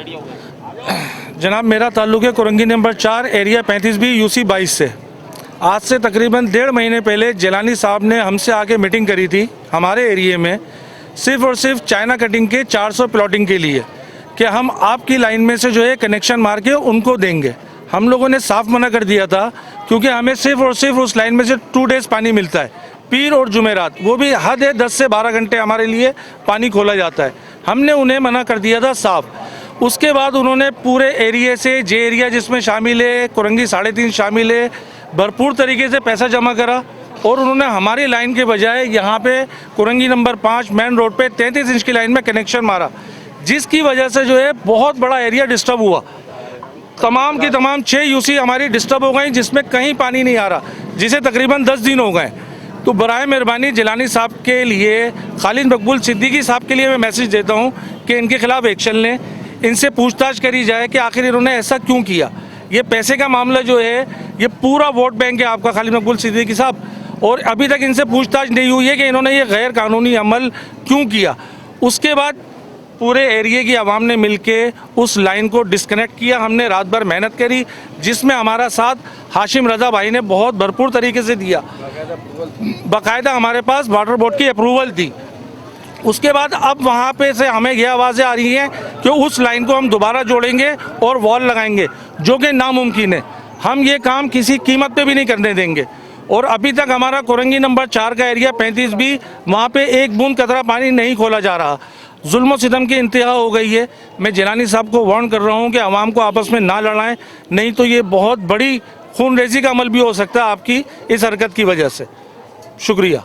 Idea होगा। जनाब, मेरा ताल्लुक है Korangi number 4 area 35B UC 22 से। आज से तकरीबन 1.5 महीने पहले जिलानी साहब ने हमसे आके मीटिंग करी थी हमारे एरिए में, सिर्फ और सिर्फ चाइना कटिंग के 400 प्लॉटिंग के लिए, कि हम आपकी लाइन में से जो है कनेक्शन मार के उनको देंगे। हम लोगों ने साफ मना कर दिया था, क्योंकि हमें सिर्फ और सिर्फ उस लाइन में से 2 डेज़ पानी मिलता है, पीर और जुमेरात, वो भी हद है 10 से 12 घंटे हमारे लिए पानी खोला जाता है। हमने उन्हें मना कर दिया था साफ। उसके बाद उन्होंने पूरे एरिया से, जे एरिया जिसमें शामिल है, कुरंगी 3.5 शामिल है, भरपूर तरीके से पैसा जमा करा और उन्होंने हमारी लाइन के बजाय यहाँ पे कुरंगी नंबर 5 मेन रोड पे 33 इंच की लाइन में कनेक्शन मारा, जिसकी वजह से जो है बहुत बड़ा एरिया डिस्टर्ब हुआ। तमाम की तमाम 6 यूसी हमारी डिस्टर्ब हो गई, जिसमें कहीं पानी नहीं आ रहा, जिसे तकरीबन 10 दिन हो गए। तो बराए मेहरबानी जिलानी साहब के लिए, खालिद मकबूल सिद्दीकी साहब के लिए मैं मैसेज देता हूँ कि इनके खिलाफ एक्शन लें, इनसे पूछताछ करी जाए कि आखिर इन्होंने ऐसा क्यों किया। ये पैसे का मामला जो है, ये पूरा वोट बैंक है आपका खालिद मकबूल सिद्दीकी साहब, और अभी तक इनसे पूछताछ नहीं हुई है कि इन्होंने ये गैर कानूनी अमल क्यों किया। उसके बाद पूरे एरिया की आवाम ने मिलके उस लाइन को डिस्कनेक्ट किया। हमने रात भर मेहनत करी, जिसमें हमारा साथ हाशिम रज़ा भाई ने बहुत भरपूर तरीके से दिया। बाकायदा हमारे पास वाटर बोर्ड की अप्रूवल थी। उसके बाद अब वहाँ पे से हमें ये आवाज़ें आ रही हैं कि उस लाइन को हम दोबारा जोड़ेंगे और वॉल लगाएंगे, जो कि नामुमकिन है। हम ये काम किसी कीमत पे भी नहीं करने देंगे। और अभी तक हमारा कुरंगी नंबर 4 का एरिया 35B, वहाँ पे एक बूंद कतरा पानी नहीं खोला जा रहा। जुल्म सितम की इंतहा हो गई है। मैं जिलानी साहब को वार्न कर रहा हूँ कि आवाम को आपस में ना लड़ाएं, नहीं तो ये बहुत बड़ी खूनरेजी का अमल भी हो सकता है आपकी इस हरकत की वजह से। शुक्रिया।